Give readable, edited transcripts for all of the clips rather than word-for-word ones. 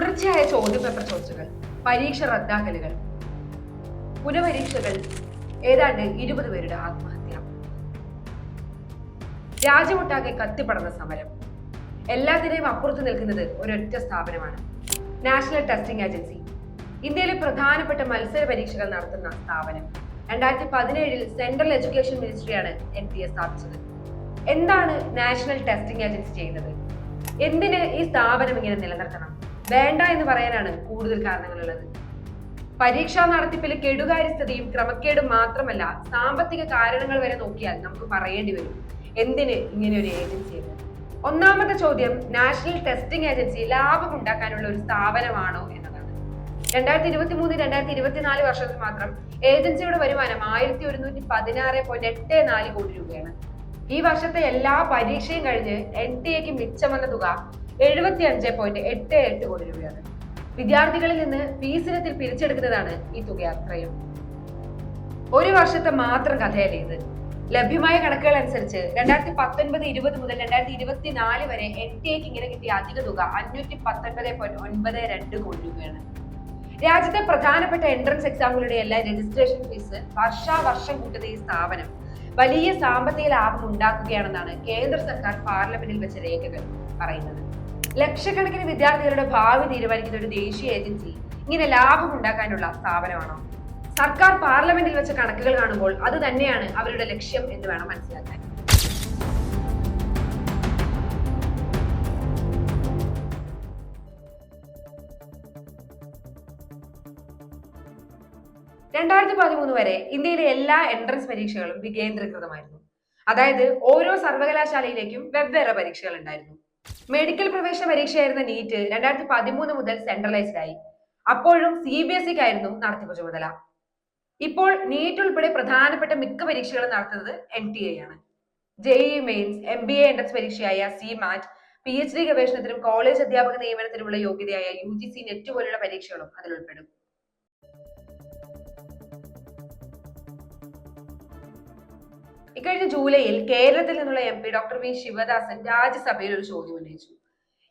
തുടർച്ചയായ ചോദ്യപേപ്പർ ചോർച്ചകൾ, പരീക്ഷ റദ്ദാക്കലുകൾ, പുനഃപരീക്ഷകൾ, ഏതാണ്ട് 20 പേരുടെ ആത്മഹത്യ, രാജ്യമൊട്ടാകെ കത്തിപ്പടർന്ന സമരം. എല്ലാത്തിനെയും അപ്പുറത്ത് നിൽക്കുന്നത് ഒരൊറ്റ സ്ഥാപനമാണ്, നാഷണൽ ടെസ്റ്റിംഗ് ഏജൻസി. ഇന്ത്യയിലെ പ്രധാനപ്പെട്ട മത്സര പരീക്ഷകൾ നടത്തുന്ന സ്ഥാപനം. 2017 സെൻട്രൽ എഡ്യൂക്കേഷൻ മിനിസ്ട്രിയാണ് NTA സ്ഥാപിച്ചത്. എന്താണ് നാഷണൽ ടെസ്റ്റിംഗ് ഏജൻസി ചെയ്യുന്നത്? എന്തിന് ഈ സ്ഥാപനം ഇങ്ങനെ നിലനിർത്തണം? വേണ്ട എന്ന് പറയാനാണ് കൂടുതൽ കാരണങ്ങളുള്ളത്. പരീക്ഷാ നടത്തിപ്പിൽ കെടുകാര്യസ്ഥതയും ക്രമക്കേടും മാത്രമല്ല, സാമ്പത്തിക കാരണങ്ങൾ വരെ നോക്കിയാൽ നമുക്ക് പറയേണ്ടി വരും എന്തിന് ഇങ്ങനെ ഒരു ഏജൻസി എന്ന്. ഒന്നാമത്തെ ചോദ്യം, നാഷണൽ ടെസ്റ്റിംഗ് ഏജൻസി ലാഭം ഉണ്ടാക്കാനുള്ള ഒരു സ്ഥാപനമാണോ എന്നതാണ്. 2023-2024 വർഷത്തിൽ മാത്രം ഏജൻസിയുടെ വരുമാനം 1116.84 കോടി രൂപയാണ്. ഈ വർഷത്തെ എല്ലാ പരീക്ഷയും കഴിഞ്ഞ് NTA മിച്ചം വന്ന തുക 75.88 കോടി രൂപയാണ്. വിദ്യാർത്ഥികളിൽ നിന്ന് ഫീസ് ഇനത്തിൽ പിരിച്ചെടുക്കുന്നതാണ് ഈ തുക അത്രയും. ഒരു വർഷത്തെ മാത്രം കഥയല്ലേ ഇത്. ലഭ്യമായ കണക്കുകൾ അനുസരിച്ച് 2019-20 മുതൽ 2024 വരെ NTA ഇങ്ങനെ കിട്ടിയ അധിക തുക 519.92 കോടി രൂപയാണ്. രാജ്യത്തെ പ്രധാനപ്പെട്ട എൻട്രൻസ് എക്സാമുകളുടെ എല്ലാ രജിസ്ട്രേഷൻ ഫീസ് വർഷാവർഷം കൂട്ടുന്ന ഈ സ്ഥാപനം വലിയ സാമ്പത്തിക ലാഭം ഉണ്ടാക്കുകയാണെന്നാണ് കേന്ദ്ര സർക്കാർ പാർലമെന്റിൽ വെച്ച രേഖകൾ പറയുന്നത്. ലക്ഷക്കണക്കിന് വിദ്യാർത്ഥികളുടെ ഭാവി തീരുമാനിക്കുന്ന ഒരു ദേശീയ ഏജൻസി ഇങ്ങനെ ലാഭം ഉണ്ടാക്കാനുള്ള സ്ഥാപനമാണോ? സർക്കാർ പാർലമെന്റിൽ വെച്ച കണക്കുകൾ കാണുമ്പോൾ അത് തന്നെയാണ് അവരുടെ ലക്ഷ്യം എന്ന് വേണം മനസ്സിലാക്കാൻ. (2013) വരെ ഇന്ത്യയിലെ എല്ലാ എൻട്രൻസ് പരീക്ഷകളും വികേന്ദ്രീകൃതമായിരുന്നു. അതായത് ഓരോ സർവകലാശാലയിലേക്കും വെവ്വേറെ പരീക്ഷകൾ ഉണ്ടായിരുന്നു. മെഡിക്കൽ പ്രവേശന പരീക്ഷയായിരുന്ന നീറ്റ് 2013 മുതൽ സെൻട്രലൈസ്ഡ് ആയി. അപ്പോഴും CBSEക്കായിരുന്നു നടത്തിപ്പ് ചുമതല. ഇപ്പോൾ നീറ്റ് ഉൾപ്പെടെ പ്രധാനപ്പെട്ട മിക്ക പരീക്ഷകളും നടത്തുന്നത് NTA ആണ്. JEE മെയിൻസ്, MBA എൻട്രൻസ് പരീക്ഷയായ CMAT, PhD ഗവേഷണത്തിനും കോളേജ് അധ്യാപക നിയമനത്തിനുമുള്ള യോഗ്യതയായ UGC നെറ്റ് പോലുള്ള പരീക്ഷകളും അതിൽ ഉൾപ്പെടും. ഇക്കഴിഞ്ഞ ജൂലൈയിൽ കേരളത്തിൽ നിന്നുള്ള MP ഡോക്ടർ V ശിവദാസൻ രാജ്യസഭയിൽ ഒരു ചോദ്യം ഉന്നയിച്ചു.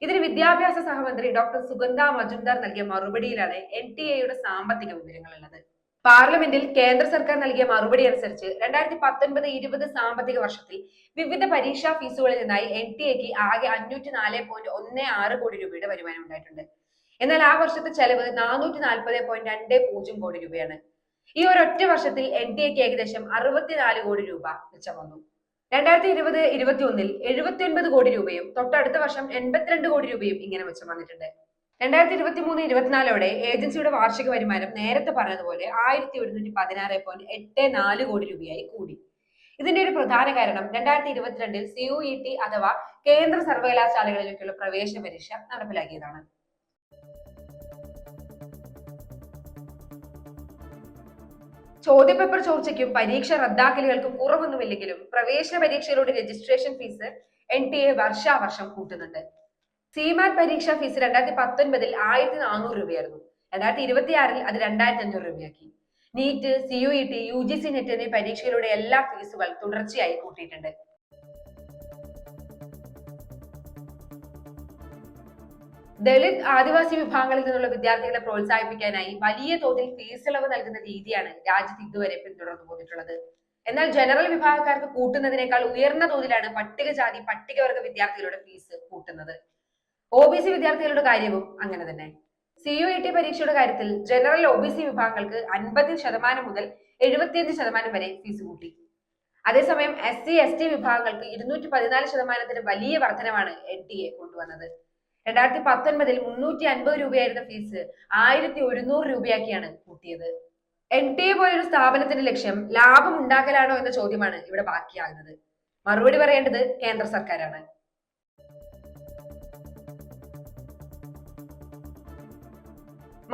ഇതിന് വിദ്യാഭ്യാസ സഹമന്ത്രി ഡോക്ടർ സുഗന്ധ മജുംദാർ നൽകിയ മറുപടിയിലാണ് NTA സാമ്പത്തിക വിവരങ്ങൾ ഉള്ളത്. പാർലമെന്റിൽ കേന്ദ്ര സർക്കാർ നൽകിയ മറുപടി അനുസരിച്ച് 2019-20 സാമ്പത്തിക വർഷത്തിൽ വിവിധ പരീക്ഷാ ഫീസുകളിൽ നിന്നായി NTA ആകെ 504.16 കോടി രൂപയുടെ വരുമാനം ഉണ്ടായിട്ടുണ്ട്. എന്നാൽ ആ വർഷത്തെ ചെലവ് 440.20 കോടി രൂപയാണ്. ഈ ഒരൊറ്റ വർഷത്തിൽ NTA ഏകദേശം 64 കോടി രൂപ മിച്ചം വന്നു. 2020-21 79 കോടി രൂപയും തൊട്ടടുത്ത വർഷം 82 കോടി രൂപയും ഇങ്ങനെ മിച്ചം വന്നിട്ടുണ്ട്. 2023-24 ഏജൻസിയുടെ വാർഷിക വരുമാനം നേരത്തെ പറഞ്ഞതുപോലെ 1116.84 കോടി രൂപയായി കൂടി. ഇതിന്റെ ഒരു പ്രധാന കാരണം 2022 CUET അഥവാ കേന്ദ്ര സർവകലാശാലകളിലേക്കുള്ള പ്രവേശന പരീക്ഷ നടപ്പിലാക്കിയതാണ്. ചോദ്യപേപ്പർ ചോർച്ചയ്ക്കും പരീക്ഷ റദ്ദാക്കലുകൾക്കും കുറവൊന്നുമില്ലെങ്കിലും പ്രവേശന പരീക്ഷയിലൂടെ രജിസ്ട്രേഷൻ ഫീസ് NTA വർഷാവർഷം കൂട്ടുന്നുണ്ട്. CMAT പരീക്ഷാ ഫീസ് 2019 1400 രൂപയായിരുന്നു. 2026 അത് 2500 രൂപയാക്കി. നീറ്റ്, CUET, UGC നെറ്റ് എന്നീ പരീക്ഷയിലൂടെ എല്ലാ ഫീസുകൾ തുടർച്ചയായി കൂട്ടിയിട്ടുണ്ട്. ദളിത്, ആദിവാസി വിഭാഗങ്ങളിൽ നിന്നുള്ള വിദ്യാർത്ഥികളെ പ്രോത്സാഹിപ്പിക്കാനായി വലിയ തോതിൽ ഫീസ് ഇളവ് നൽകുന്ന രീതിയാണ് രാജ്യത്ത് ഇതുവരെ പിന്തുടർന്നു പോന്നിട്ടുള്ളത്. എന്നാൽ ജനറൽ വിഭാഗക്കാർക്ക് കൂട്ടുന്നതിനേക്കാൾ ഉയർന്ന തോതിലാണ് പട്ടികജാതി പട്ടികവർഗ വിദ്യാർത്ഥികളുടെ ഫീസ് കൂട്ടുന്നത്. OBC വിദ്യാർത്ഥികളുടെ കാര്യവും അങ്ങനെ തന്നെ. CUET പരീക്ഷയുടെ കാര്യത്തിൽ ജനറൽ OBC വിഭാഗങ്ങൾക്ക് 50% മുതൽ 75% വരെ ഫീസ് കൂട്ടി. അതേസമയം SC, ST വിഭാഗങ്ങൾക്ക് 214% വലിയ വർധനമാണ് NTA കൊണ്ടുവന്നത്. 2019 350 രൂപയായിരുന്ന ഫീസ് 1100 രൂപയാക്കിയാണ് കൂട്ടിയത്. NTA പോലൊരു സ്ഥാപനത്തിന്റെ ലക്ഷ്യം ലാഭം ഉണ്ടാക്കലാണോ എന്ന ചോദ്യമാണ് ഇവിടെ ബാക്കിയാകുന്നത്. മറുപടി പറയേണ്ടത് കേന്ദ്ര സർക്കാരാണ്.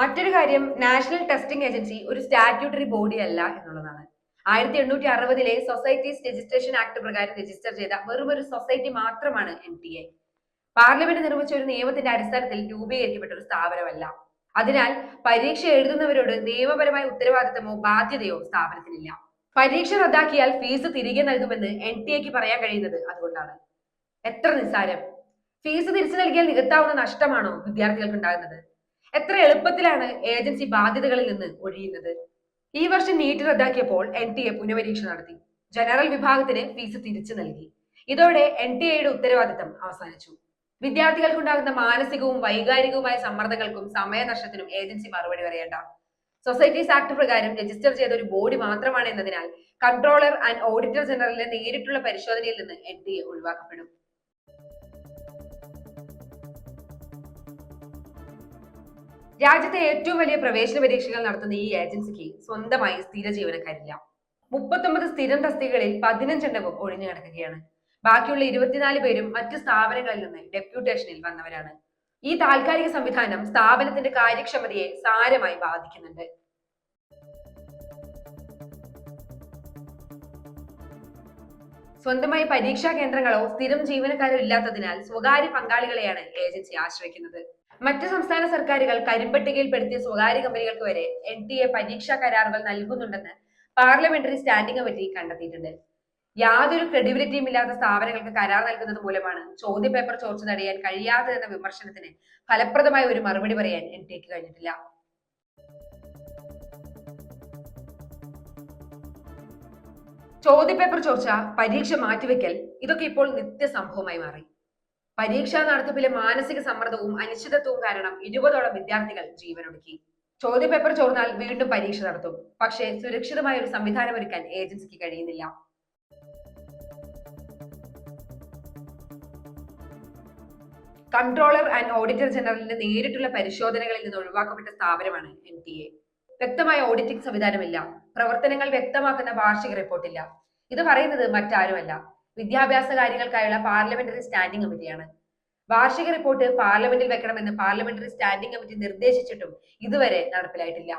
മറ്റൊരു കാര്യം, നാഷണൽ ടെസ്റ്റിംഗ് ഏജൻസി ഒരു സ്റ്റാറ്റ്യൂട്ടറി ബോഡി അല്ല എന്നുള്ളതാണ്. 1860 സൊസൈറ്റീസ് രജിസ്ട്രേഷൻ ആക്ട് പ്രകാരം രജിസ്റ്റർ ചെയ്ത വെറുമൊരു സൊസൈറ്റി മാത്രമാണ് NTA. പാർലമെന്റ് നിർമ്മിച്ച ഒരു നിയമത്തിന്റെ അടിസ്ഥാനത്തിൽ രൂപീകരിക്കപ്പെട്ട ഒരു സ്ഥാപനമല്ല. അതിനാൽ പരീക്ഷ എഴുതുന്നവരോട് നിയമപരമായ ഉത്തരവാദിത്തമോ ബാധ്യതയോ സ്ഥാപനത്തിനില്ല. പരീക്ഷ റദ്ദാക്കിയാൽ ഫീസ് തിരികെ നൽകുമെന്ന് NTA പറയാൻ കഴിയുന്നത് അതുകൊണ്ടാണ്. എത്ര നിസ്സാരം! ഫീസ് തിരിച്ചു നൽകിയാൽ നികത്താവുന്ന നഷ്ടമാണോ വിദ്യാർത്ഥികൾക്ക് ഉണ്ടാകുന്നത്? എത്ര എളുപ്പത്തിലാണ് ഏജൻസി ബാധ്യതകളിൽ നിന്ന് ഒഴിയുന്നത്. ഈ വർഷം നീറ്റ് റദ്ദാക്കിയപ്പോൾ NTA പുനഃപരീക്ഷ നടത്തി. ജനറൽ വിഭാഗത്തിന് ഫീസ് തിരിച്ചു നൽകി. ഇതോടെ NTA ഉത്തരവാദിത്തം അവസാനിച്ചു. വിദ്യാർത്ഥികൾക്കുണ്ടാകുന്ന മാനസികവും വൈകാരികവുമായ സമ്മർദ്ദങ്ങൾക്കും സമയനഷ്ടത്തിനും ഏജൻസി മറുപടി പറയേണ്ട. സൊസൈറ്റീസ് ആക്ട് പ്രകാരം രജിസ്റ്റർ ചെയ്ത ഒരു ബോഡി മാത്രമാണ് എന്നതിനാൽ കൺട്രോളർ ആൻഡ് ഓഡിറ്റർ ജനറലിന്റെ നേരിട്ടുള്ള പരിശോധനയിൽ നിന്ന് NTA ഒഴിവാക്കപ്പെടും. രാജ്യത്തെ ഏറ്റവും വലിയ പ്രവേശന പരീക്ഷകൾ നടത്തുന്ന ഈ ഏജൻസിക്ക് സ്വന്തമായി സ്ഥിര ജീവനക്കാരില്ല. 39 സ്ഥിരം തസ്തികകളിൽ 15 ഒഴിഞ്ഞു കിടക്കുകയാണ്. ബാക്കിയുള്ള 24 പേരും മറ്റ് സ്ഥാപനങ്ങളിൽ നിന്ന് ഡെപ്യൂട്ടേഷനിൽ വന്നവരാണ്. ഈ താൽക്കാലിക സംവിധാനം സ്ഥാപനത്തിന്റെ കാര്യക്ഷമതയെ സാരമായി ബാധിക്കുന്നുണ്ട്. സ്വന്തമായി പരീക്ഷാ കേന്ദ്രങ്ങളോ സ്ഥിരം ജീവനക്കാരോ ഇല്ലാത്തതിനാൽ സ്വകാര്യ പങ്കാളികളെയാണ് ഏജൻസി ആശ്രയിക്കുന്നത്. മറ്റ് സംസ്ഥാന സർക്കാരുകൾ കരിമ്പട്ടികയിൽപ്പെടുത്തിയ സ്വകാര്യ കമ്പനികൾക്ക് വരെ NTA പരീക്ഷാ കരാറുകൾ നൽകുന്നുണ്ടെന്ന് പാർലമെന്ററി സ്റ്റാൻഡിംഗ് കമ്മിറ്റി കണ്ടെത്തിയിട്ടുണ്ട്. യാതൊരു ക്രെഡിബിലിറ്റിയും ഇല്ലാത്ത സ്ഥാപനങ്ങൾക്ക് കരാർ നൽകുന്നത് മൂലമാണ് ചോദ്യപേപ്പർ ചോർച്ച തടയാൻ കഴിയാത്തതെന്ന വിമർശനത്തിന് ഫലപ്രദമായ ഒരു മറുപടി പറയാൻ NTAക്ക് കഴിഞ്ഞിട്ടില്ല. ചോദ്യപേപ്പർ ചോർച്ച, പരീക്ഷ മാറ്റിവെക്കൽ, ഇതൊക്കെ ഇപ്പോൾ നിത്യസംഭവമായി മാറി. പരീക്ഷാ നടത്തിപ്പിലെ മാനസിക സമ്മർദ്ദവും അനിശ്ചിതത്വവും കാരണം 20ഓളം വിദ്യാർത്ഥികൾ ജീവനൊടുക്കി. ചോദ്യപേപ്പർ ചോർന്നാൽ വീണ്ടും പരീക്ഷ നടത്തും. പക്ഷേ സുരക്ഷിതമായ ഒരു സംവിധാനം ഒരുക്കാൻ ഏജൻസിക്ക് കഴിയുന്നില്ല. കൺട്രോളർ ആൻഡ് ഓഡിറ്റർ ജനറലിന്റെ നേരിട്ടുള്ള പരിശോധനകളിൽ നിന്ന് ഒഴിവാക്കപ്പെട്ട സ്ഥാപനമാണ് NTA. വ്യക്തമായ ഓഡിറ്റിംഗ് സംവിധാനമില്ല. പ്രവർത്തനങ്ങൾ വ്യക്തമാക്കുന്ന വാർഷിക റിപ്പോർട്ടില്ല. ഇത് പറയുന്നത് മറ്റാരുമല്ല, വിദ്യാഭ്യാസ കാര്യങ്ങൾക്കായുള്ള പാർലമെന്ററി സ്റ്റാൻഡിംഗ് കമ്മിറ്റിയാണ്. വാർഷിക റിപ്പോർട്ട് പാർലമെന്റിൽ വെക്കണമെന്ന് പാർലമെന്ററി സ്റ്റാൻഡിംഗ് കമ്മിറ്റി നിർദ്ദേശിച്ചിട്ടും ഇതുവരെ നടപ്പിലായിട്ടില്ല.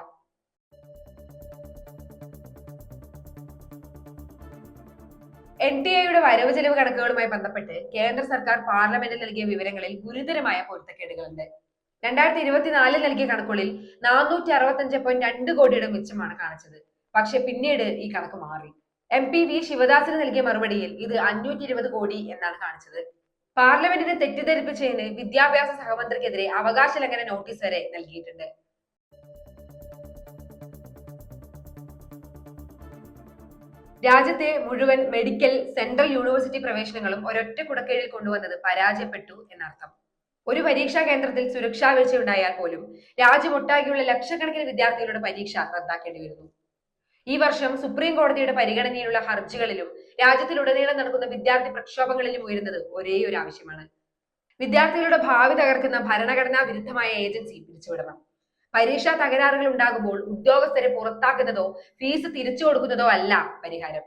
NTAയുടെ വരവ് ചെലവ് കണക്കുകളുമായി ബന്ധപ്പെട്ട് കേന്ദ്ര സർക്കാർ പാർലമെന്റിൽ നൽകിയ വിവരങ്ങളിൽ ഗുരുതരമായ പൊരുത്തക്കേടുകളുണ്ട്. 2024 നൽകിയ കണക്കുകളിൽ 465.2 കോടിയുടെ മിച്ചമാണ് കാണിച്ചത്. പക്ഷെ പിന്നീട് ഈ കണക്ക് മാറി. MP V ശിവദാസിന് നൽകിയ മറുപടിയിൽ ഇത് 520 കോടി എന്നാണ് കാണിച്ചത്. പാർലമെന്റിനെ തെറ്റിദ്ധരിപ്പിച്ചതിന് വിദ്യാഭ്യാസ സഹമന്ത്രിക്കെതിരെ അവകാശ ലംഘന നോട്ടീസ് വരെ നൽകിയിട്ടുണ്ട്. രാജ്യത്തെ മുഴുവൻ മെഡിക്കൽ, സെൻട്രൽ യൂണിവേഴ്സിറ്റി പ്രവേശനങ്ങളും ഒരൊറ്റ കുടക്കീഴിൽ കൊണ്ടുവന്നത് പരാജയപ്പെട്ടു എന്നർത്ഥം. ഒരു പരീക്ഷാ കേന്ദ്രത്തിൽ സുരക്ഷാ വീഴ്ചയുണ്ടായാൽ പോലും രാജ്യമൊട്ടാകെയുള്ള ലക്ഷക്കണക്കിന് വിദ്യാർത്ഥികളുടെ പരീക്ഷ റദ്ദാക്കേണ്ടി വരുന്നു. ഈ വർഷം സുപ്രീം കോടതിയുടെ പരിഗണനയിലുള്ള ഹർജികളിലും രാജ്യത്തിലുടനീളം നടക്കുന്ന വിദ്യാർത്ഥി പ്രക്ഷോഭങ്ങളിലും ഉയരുന്നത് ഒരേ ഒരു ആവശ്യമാണ്: വിദ്യാർത്ഥികളുടെ ഭാവി തകർക്കുന്ന ഭരണഘടനാ വിരുദ്ധമായ ഏജൻസി പിരിച്ചുവിടണം. പരീക്ഷാ തകരാറുകൾ ഉണ്ടാകുമ്പോൾ ഉദ്യോഗസ്ഥരെ പുറത്താക്കുന്നതോ ഫീസ് തിരിച്ചു കൊടുക്കുന്നതോ അല്ല പരിഹാരം.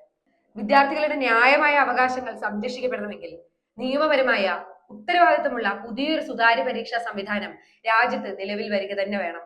വിദ്യാർത്ഥികളുടെ ന്യായമായ അവകാശങ്ങൾ സംരക്ഷിക്കപ്പെടണമെങ്കിൽ നിയമപരമായ ഉത്തരവാദിത്തമുള്ള പുതിയൊരു സുതാര്യ പരീക്ഷാ സംവിധാനം രാജ്യത്ത് നിലവിൽ വരിക തന്നെ വേണം.